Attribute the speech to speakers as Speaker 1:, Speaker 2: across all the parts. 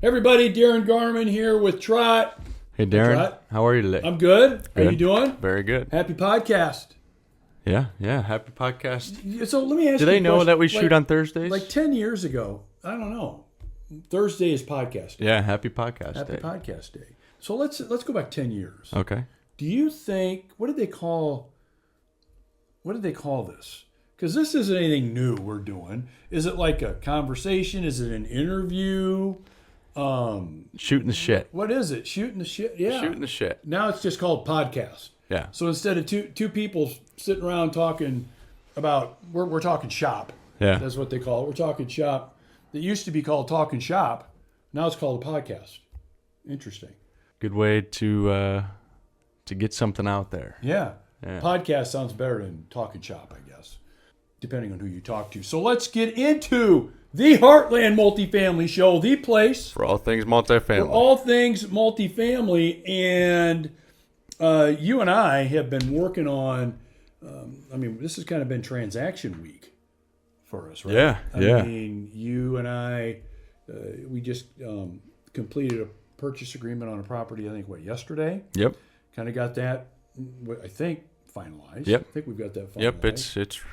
Speaker 1: Everybody, Darren Garman here with Trot.
Speaker 2: Hey, Darren.
Speaker 1: Trot.
Speaker 2: How are you today?
Speaker 1: I'm good. How you doing?
Speaker 2: Very good.
Speaker 1: Happy podcast.
Speaker 2: Yeah. Happy podcast.
Speaker 1: So let me ask you
Speaker 2: Do they know that we
Speaker 1: like,
Speaker 2: shoot on Thursdays?
Speaker 1: Like 10 years ago, I don't know. Thursday is podcast day.
Speaker 2: Yeah, happy podcast
Speaker 1: Happy
Speaker 2: day.
Speaker 1: podcast day. So let's go back 10 years.
Speaker 2: Okay.
Speaker 1: Do you think, what did they call this? Because this isn't anything new we're doing. Is it like a conversation? Is it an interview?
Speaker 2: Shooting the shit.
Speaker 1: What is it? Shooting the shit? Yeah.
Speaker 2: Shooting the shit.
Speaker 1: Now it's just called podcast.
Speaker 2: Yeah.
Speaker 1: So instead of two people sitting around talking about, we're talking shop.
Speaker 2: Yeah.
Speaker 1: That's what they call it. We're talking shop. It used to be called Talking Shop. Now it's called a podcast. Interesting.
Speaker 2: Good way to get something out there.
Speaker 1: Yeah.
Speaker 2: Yeah.
Speaker 1: Podcast sounds better than Talking Shop, I guess, depending on who you talk to. So let's get into the Heartland Multifamily Show, the place
Speaker 2: For all things multifamily.
Speaker 1: for all things multifamily. And you and I have been working on, this has kind of been transaction week for us, right?
Speaker 2: Yeah, yeah.
Speaker 1: I mean, you and I, we just completed a purchase agreement on a property, I think, yesterday?
Speaker 2: Yep.
Speaker 1: Kind of got that, I think, finalized.
Speaker 2: Yep.
Speaker 1: I think we've got that finalized.
Speaker 2: Yep,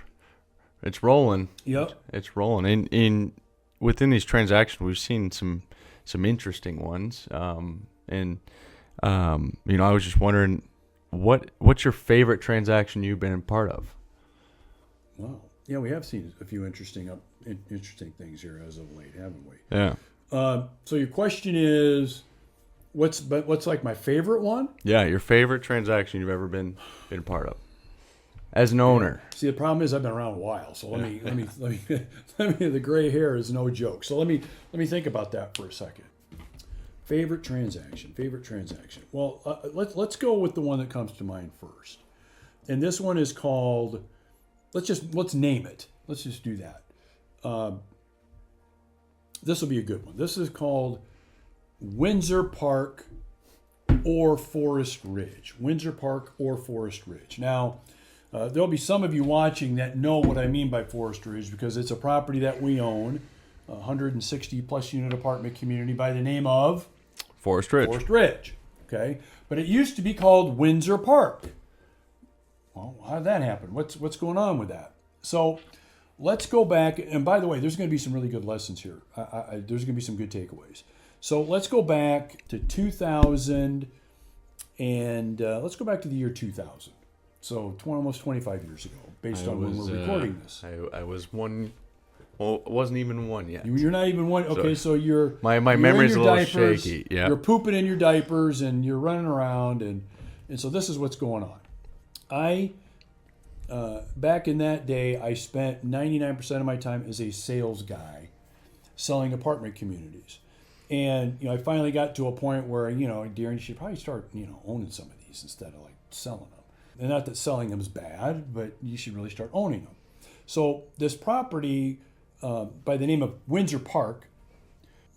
Speaker 2: it's rolling.
Speaker 1: Yep.
Speaker 2: It's rolling. In within these transactions, we've seen some interesting ones. I was just wondering, what's your favorite transaction you've been a part of?
Speaker 1: Wow. Yeah, we have seen a few interesting things here as of late, haven't we?
Speaker 2: Yeah.
Speaker 1: So your question is, what's like my favorite one?
Speaker 2: Yeah, your favorite transaction you've ever been a part of as an owner.
Speaker 1: See, the problem is I've been around a while, so let me the gray hair is no joke. So let me think about that for a second. Favorite transaction. Well, let's go with the one that comes to mind first. And this one is called, let's name it. Let's just do that. This will be a good one. This is called Windsor Park or Forest Ridge. Windsor Park or Forest Ridge. Now, there'll be some of you watching that know what I mean by Forest Ridge because it's a property that we own, a 160 plus unit apartment community by the name of
Speaker 2: Forest Ridge.
Speaker 1: Forest Ridge. Okay, but it used to be called Windsor Park. Well, how did that happen? What's going on with that? So let's go back. And by the way, there's going to be some really good lessons here. There's going to be some good takeaways. So let's go back to 2000 and let's go back to the year 2000. So almost 25 years ago, based on when we're recording this.
Speaker 2: I was one. Well, it wasn't even one yet.
Speaker 1: You're not even one. Okay, so you're
Speaker 2: my
Speaker 1: you're
Speaker 2: memory's
Speaker 1: in
Speaker 2: a
Speaker 1: your
Speaker 2: little
Speaker 1: diapers,
Speaker 2: shaky. Yeah.
Speaker 1: You're pooping in your diapers and you're running around and so this is what's going on. I back in that day, I spent 99% of my time as a sales guy, selling apartment communities. And I finally got to a point where Darren, you should probably start owning some of these instead of like selling them. And not that selling them is bad, but you should really start owning them. So this property by the name of Windsor Park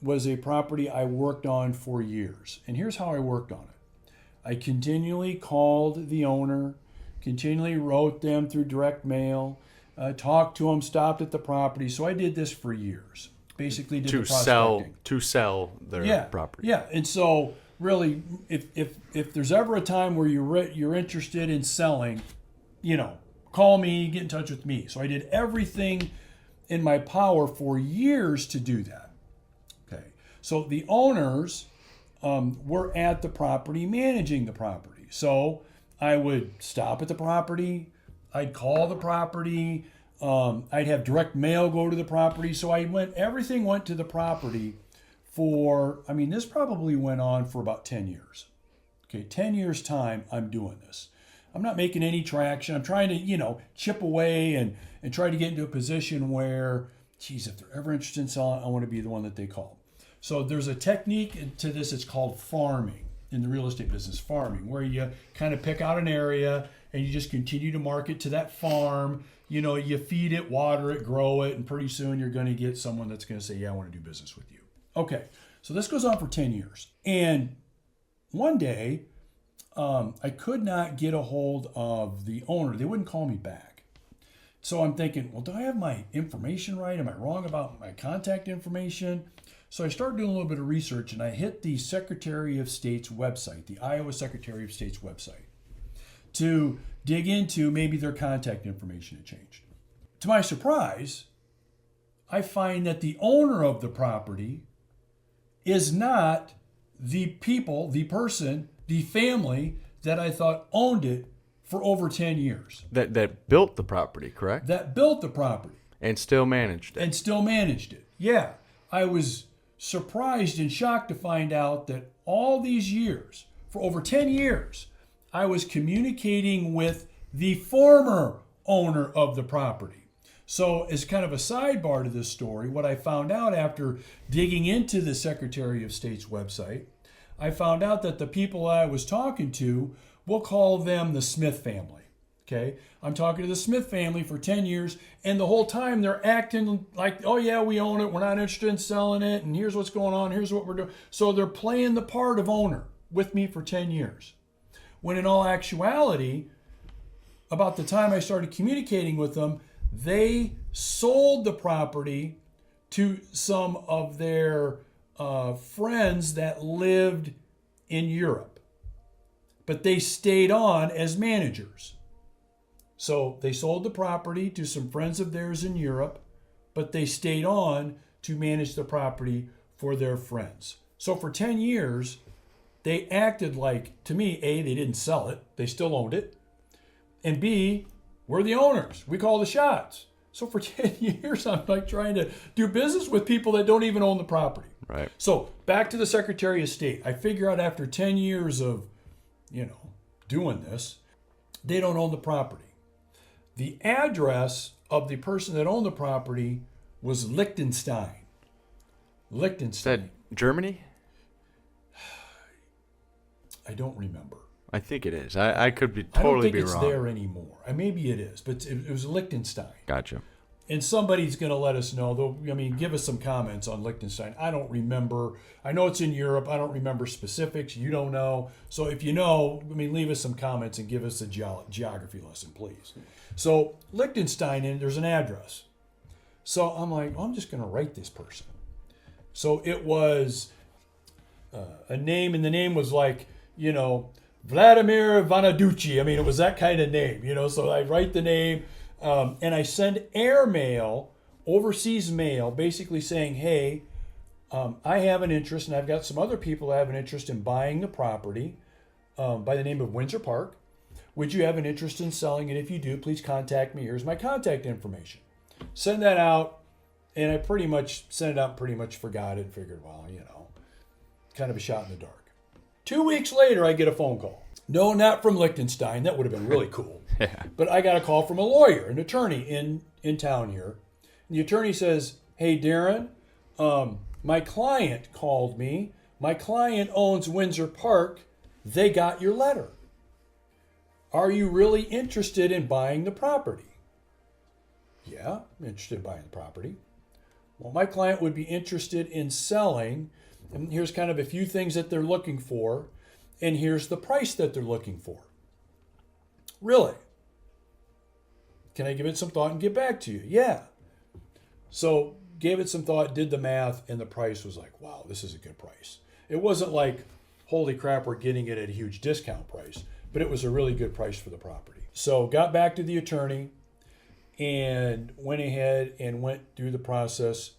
Speaker 1: was a property I worked on for years. And here's how I worked on it. I continually called the owner, continually wrote them through direct mail, talked to them, stopped at the property. So I did this for years. Basically did the prospecting.
Speaker 2: To sell their property.
Speaker 1: Yeah, and so really, if there's ever a time where you're interested in selling, call me, get in touch with me. So I did everything in my power for years to do that. Okay, so the owners were at the property, managing the property. So I would stop at the property, I'd call the property, I'd have direct mail go to the property. So everything went to the property for, this probably went on for about 10 years. Okay, 10 years time, I'm doing this. I'm not making any traction. I'm trying to, chip away and try to get into a position where, if they're ever interested in selling, I want to be the one that they call. So there's a technique to this. It's called farming in the real estate business, farming, where you kind of pick out an area and you just continue to market to that farm. You feed it, water it, grow it, and pretty soon you're going to get someone that's going to say, yeah, I want to do business with you. Okay, so this goes on for 10 years. And one day, I could not get a hold of the owner. They wouldn't call me back. So I'm thinking, well, do I have my information right? Am I wrong about my contact information? So I started doing a little bit of research, and I hit the Secretary of State's website, the Iowa Secretary of State's website, to dig into maybe their contact information had changed. To my surprise, I find that the owner of the property is not the people, the person, the family that I thought owned it for over 10 years.
Speaker 2: That built the property, correct?
Speaker 1: That built the property.
Speaker 2: And still managed it.
Speaker 1: And still managed it. Yeah. I was surprised and shocked to find out that all these years, for over 10 years, I was communicating with the former owner of the property. So as kind of a sidebar to this story, what I found out after digging into the Secretary of State's website, I found out that the people I was talking to, we'll call them the Smith family. Okay? I'm talking to the Smith family for 10 years, and the whole time they're acting like, oh yeah, we own it, we're not interested in selling it, and here's what's going on, here's what we're doing. So they're playing the part of owner with me for 10 years. When in all actuality, about the time I started communicating with them, they sold the property to some of their friends that lived in Europe. But they stayed on as managers. So they sold the property to some friends of theirs in Europe, but they stayed on to manage the property for their friends. So for 10 years, they acted like, to me, A, they didn't sell it. They still owned it. And B, we're the owners. We call the shots. So for 10 years, I'm like trying to do business with people that don't even own the property.
Speaker 2: Right.
Speaker 1: So back to the Secretary of State. I figure out after 10 years of, doing this, they don't own the property. The address of the person that owned the property was Liechtenstein.
Speaker 2: Is that Germany?
Speaker 1: I don't remember.
Speaker 2: I think it is. I could be
Speaker 1: I don't
Speaker 2: totally
Speaker 1: think
Speaker 2: be
Speaker 1: it's
Speaker 2: wrong.
Speaker 1: there anymore. Maybe it is, but it was Liechtenstein.
Speaker 2: Gotcha.
Speaker 1: And somebody's going to let us know. Give us some comments on Liechtenstein. I don't remember. I know it's in Europe. I don't remember specifics. You don't know. So if you know, leave us some comments and give us a geography lesson, please. So Liechtenstein, and there's an address. So I'm like, I'm just going to write this person. So it was a name, and the name was like, Vladimir Vanaducci. It was that kind of name, So I write the name. And I send airmail, overseas mail, basically saying, hey, I have an interest, and I've got some other people that have an interest in buying the property by the name of Windsor Park. Would you have an interest in selling it? If you do, please contact me. Here's my contact information. Send that out, and I pretty much sent it out and pretty much forgot it and figured, well, kind of a shot in the dark. 2 weeks later, I get a phone call. No, not from Liechtenstein. That would have been really cool.
Speaker 2: Yeah.
Speaker 1: But I got a call from a lawyer, an attorney in town here. And the attorney says, hey, Darren, my client called me. My client owns Windsor Park. They got your letter. Are you really interested in buying the property? Yeah, I'm interested in buying the property. Well, my client would be interested in selling. And here's kind of a few things that they're looking for. And here's the price that they're looking for. Really? Can I give it some thought and get back to you? Yeah. So gave it some thought, did the math, and the price was like, wow, this is a good price. It wasn't like, holy crap, we're getting it at a huge discount price, but it was a really good price for the property. So got back to the attorney and went ahead and went through the process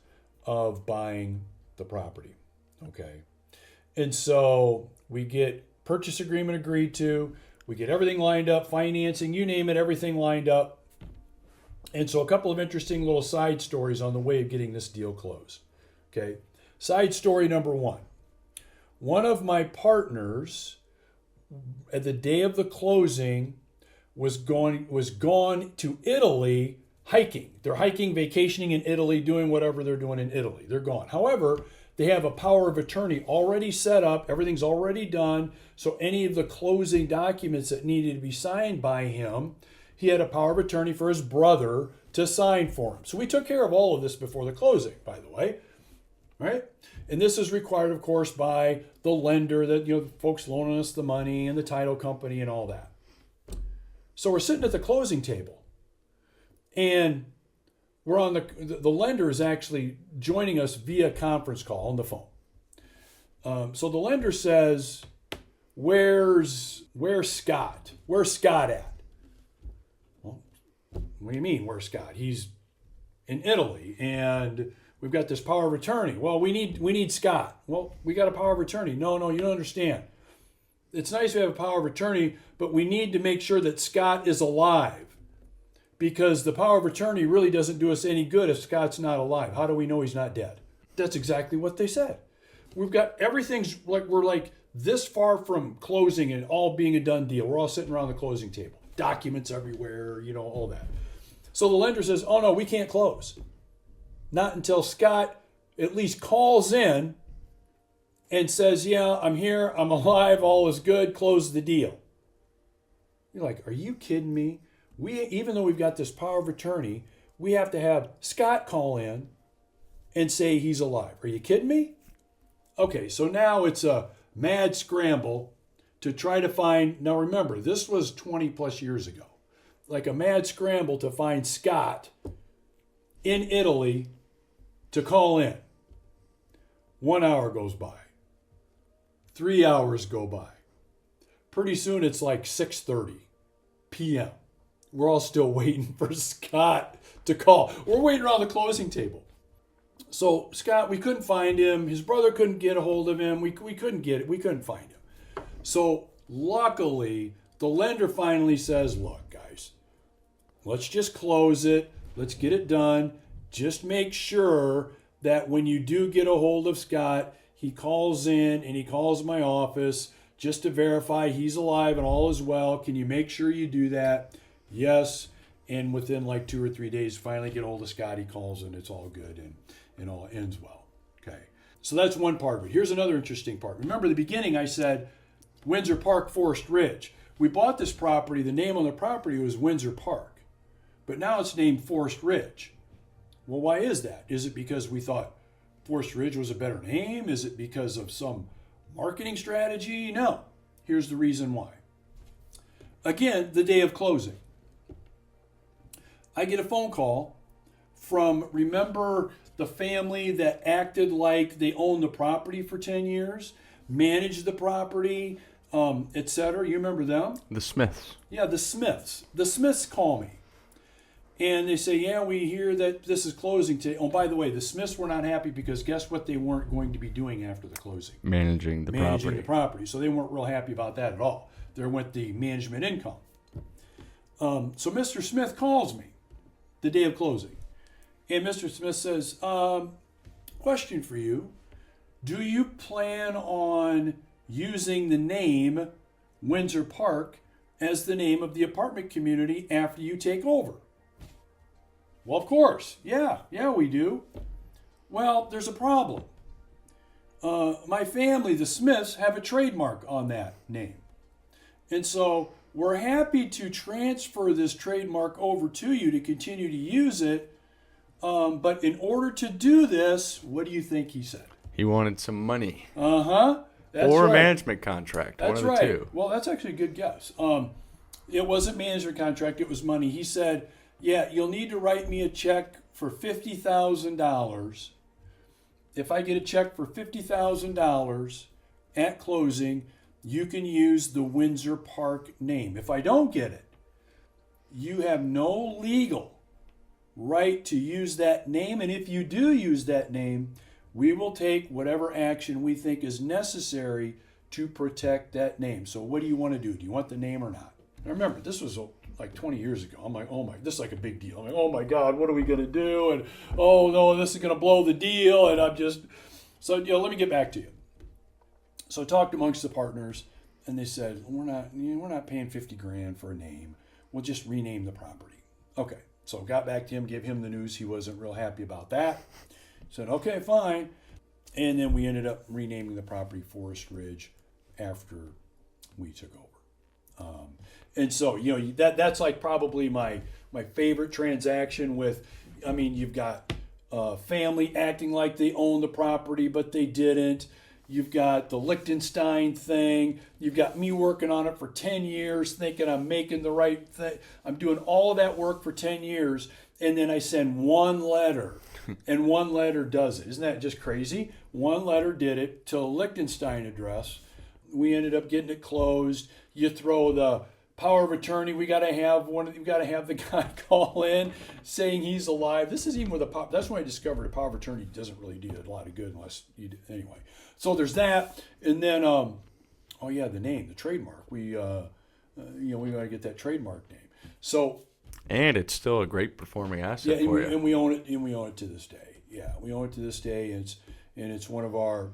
Speaker 1: of buying the property. Okay. And so we get purchase agreement agreed to, we get everything lined up, financing, you name it, everything lined up. And so a couple of interesting little side stories on the way of getting this deal closed. Okay. Side story number one. One of my partners at the day of the closing was gone to Italy hiking. They're hiking, vacationing in Italy, doing whatever they're doing in Italy. They're gone. However, they have a power of attorney already set up. Everything's already done. So any of the closing documents that needed to be signed by him, he had a power of attorney for his brother to sign for him. So we took care of all of this before the closing, by the way. Right? And this is required, of course, by the lender, that the folks loaning us the money, and the title company and all that. So we're sitting at the closing table. And we're on the lender is actually joining us via conference call on the phone. So the lender says, where's Scott? Where's Scott at? Well, what do you mean, where's Scott? He's in Italy, and we've got this power of attorney. Well, we need Scott. Well, we got a power of attorney. No, you don't understand. It's nice to have a power of attorney, but we need to make sure that Scott is alive, because the power of attorney really doesn't do us any good if Scott's not alive. How do we know he's not dead? That's exactly what they said. We've got everything's like, we're like this far from closing and all being a done deal. We're all sitting around the closing table, documents everywhere, all that. So the lender says, oh no, we can't close. Not until Scott at least calls in and says, yeah, I'm here, I'm alive, all is good, close the deal. You're like, are you kidding me? Even though we've got this power of attorney, we have to have Scott call in and say he's alive. Are you kidding me? Okay, so now it's a mad scramble to try to find, now remember, this was 20 plus years ago, like a mad scramble to find Scott in Italy to call in. 1 hour goes by. 3 hours go by. Pretty soon it's like 6:30 p.m. We're all still waiting for Scott to call. We're waiting around the closing table. So Scott, we couldn't find him. His brother couldn't get a hold of him. We couldn't get it. We couldn't find him. So luckily, the lender finally says, look, guys, let's just close it. Let's get it done. Just make sure that when you do get a hold of Scott, he calls in and he calls my office just to verify he's alive and all is well. Can you make sure you do that? Yes. And within like 2 or 3 days, finally get a hold of Scott. He calls and it's all good and all ends well. Okay. So that's one part of it. Here's another interesting part. Remember the beginning I said Windsor Park, Forest Ridge. We bought this property. The name on the property was Windsor Park, but now it's named Forest Ridge. Well, why is that? Is it because we thought Forest Ridge was a better name? Is it because of some marketing strategy? No. Here's the reason why. Again, the day of closing, I get a phone call from, remember the family that acted like they owned the property for 10 years, managed the property, etc. You remember them?
Speaker 2: The Smiths.
Speaker 1: Yeah, the Smiths. The Smiths call me. And they say, yeah, we hear that this is closing today. Oh, by the way, the Smiths were not happy because guess what they weren't going to be doing after the closing?
Speaker 2: Managing the property.
Speaker 1: So they weren't real happy about that at all. There went the management income. So Mr. Smith calls me the day of closing. And Mr. Smith says, question for you. Do you plan on using the name Windsor Park as the name of the apartment community after you take over? Well, of course. Yeah, we do. Well, there's a problem. My family, the Smiths, have a trademark on that name. And so we're happy to transfer this trademark over to you to continue to use it. But in order to do this, what do you think he said?
Speaker 2: He wanted some money.
Speaker 1: Uh-huh.
Speaker 2: Or a management contract.
Speaker 1: That's
Speaker 2: one of the two.
Speaker 1: Well, that's actually a good guess. It wasn't management contract. It was money. He said, yeah, you'll need to write me a check for $50,000. If I get a check for $50,000 at closing, you can use the Windsor Park name. If I don't get it, you have no legal right to use that name. And if you do use that name, we will take whatever action we think is necessary to protect that name. So what do you want to do? Do you want the name or not? Now remember, this was like 20 years ago. I'm like, oh my, this is like a big deal. I'm like, oh my God, what are we going to do? And oh no, this is going to blow the deal. And I'm just, so let me get back to you. So I talked amongst the partners and they said, we're not paying 50 grand for a name. We'll just rename the property. Okay. So got back to him, gave him the news. He wasn't real happy about that. Said, okay, fine. And then we ended up renaming the property Forest Ridge after we took over. And so, that's like probably my favorite transaction with, you've got family acting like they own the property, but they didn't. You've got the Liechtenstein thing. You've got me working on it for 10 years, thinking I'm making the right thing. I'm doing all of that work for 10 years. and then I send one letter, and one letter does it. Isn't that just crazy? One letter did it to a Liechtenstein address. We ended up getting it closed. You throw the power of attorney. We got to have the guy call in saying he's alive. This is even with a power. That's when I discovered a power of attorney doesn't really do a lot of good unless you do. Anyway. So there's that, and then the name, the trademark. We got to get that trademark name. So.
Speaker 2: And it's still a great performing asset for you.
Speaker 1: And we own it. And we own it to this day. Yeah, we own it to this day, and it's one of our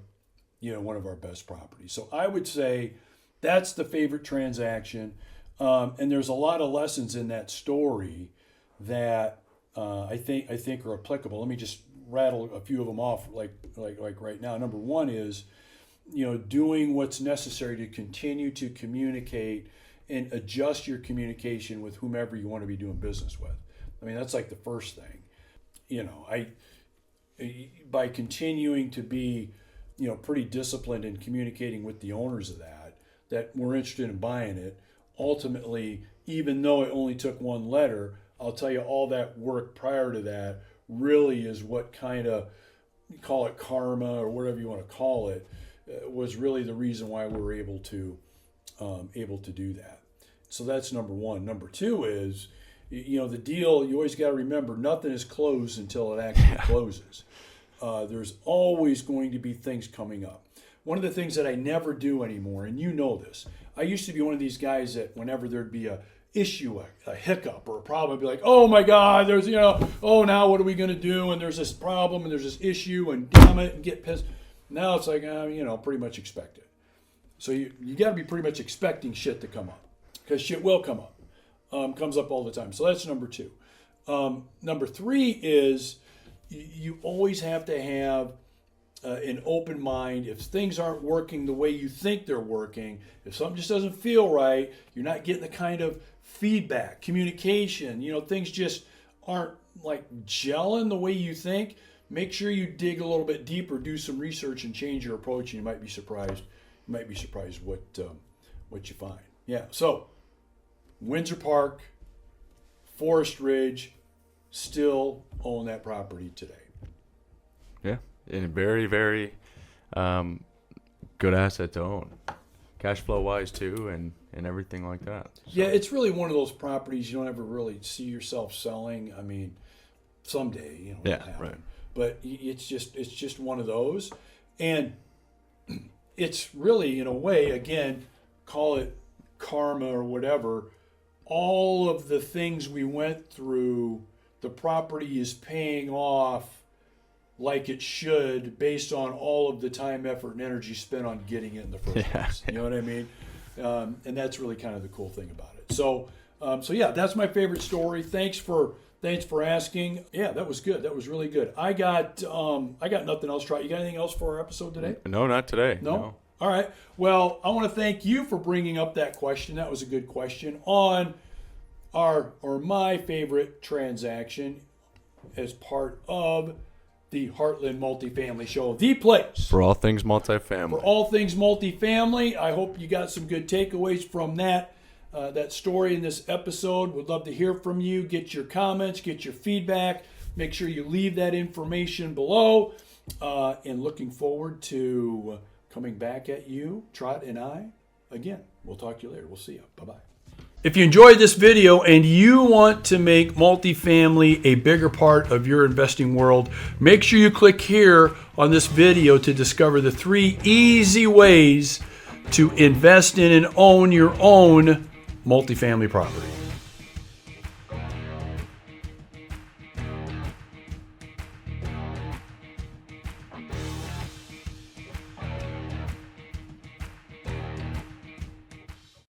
Speaker 1: best properties. So I would say that's the favorite transaction. And there's a lot of lessons in that story that I think are applicable. Let me just rattle a few of them off, like right now. Number one is, doing what's necessary to continue to communicate and adjust your communication with whomever you want to be doing business with. I mean, that's like the first thing. By continuing to be, pretty disciplined in communicating with the owners of that we're interested in buying it. Ultimately, even though it only took one letter, I'll tell you all that work prior to that really is what kind of, call it karma or whatever you want to call it, was really the reason why we were able to do that. So that's number one. Number two is, the deal, you always got to remember, nothing is closed until it actually closes. There's always going to be things coming up. One of the things that I never do anymore, and you know this, I used to be one of these guys that whenever there'd be a issue, a hiccup or a problem, I'd be like, oh my God, there's, now what are we going to do? And there's this problem and there's this issue and damn it, and get pissed. Now it's like, pretty much expect it. So you got to be pretty much expecting shit to come up, because shit will come up. Comes up all the time. So that's number two. Number three is you always have to have an open mind. If things aren't working the way you think they're working, if something just doesn't feel right, you're not getting the kind of feedback, communication, things just aren't like gelling the way you think, make sure you dig a little bit deeper, do some research and change your approach, and you might be surprised. What you find. Yeah. So Windsor Park, Forest Ridge, still own that property today.
Speaker 2: Yeah, and a very, very good asset to own, cash flow wise too, and everything like that. So.
Speaker 1: Yeah, it's really one of those properties you don't ever really see yourself selling. I mean, someday, it'll happen. Right. But it's just one of those, and it's really, in a way, again, call it karma or whatever. All of the things we went through, the property is paying off like it should based on all of the time, effort, and energy spent on getting it in the first place. You know what I mean? And that's really kind of the cool thing about it. So yeah, that's my favorite story. Thanks for asking. Yeah, that was good. That was really good. I got nothing else. You got anything else for our episode today?
Speaker 2: No, not today.
Speaker 1: No? All right. Well, I want to thank you for bringing up that question. That was a good question on my favorite transaction as part of the Heartland Multifamily Show, the place
Speaker 2: for all things multifamily.
Speaker 1: For all things multifamily. I hope you got some good takeaways from that story in this episode. Would love to hear from you. Get your comments, get your feedback. Make sure you leave that information below. And looking forward to coming back at you, Trot and I, again. We'll talk to you later. We'll see you. Bye-bye. If you enjoyed this video and you want to make multifamily a bigger part of your investing world, make sure you click here on this video to discover the 3 easy ways to invest in and own your own multifamily property.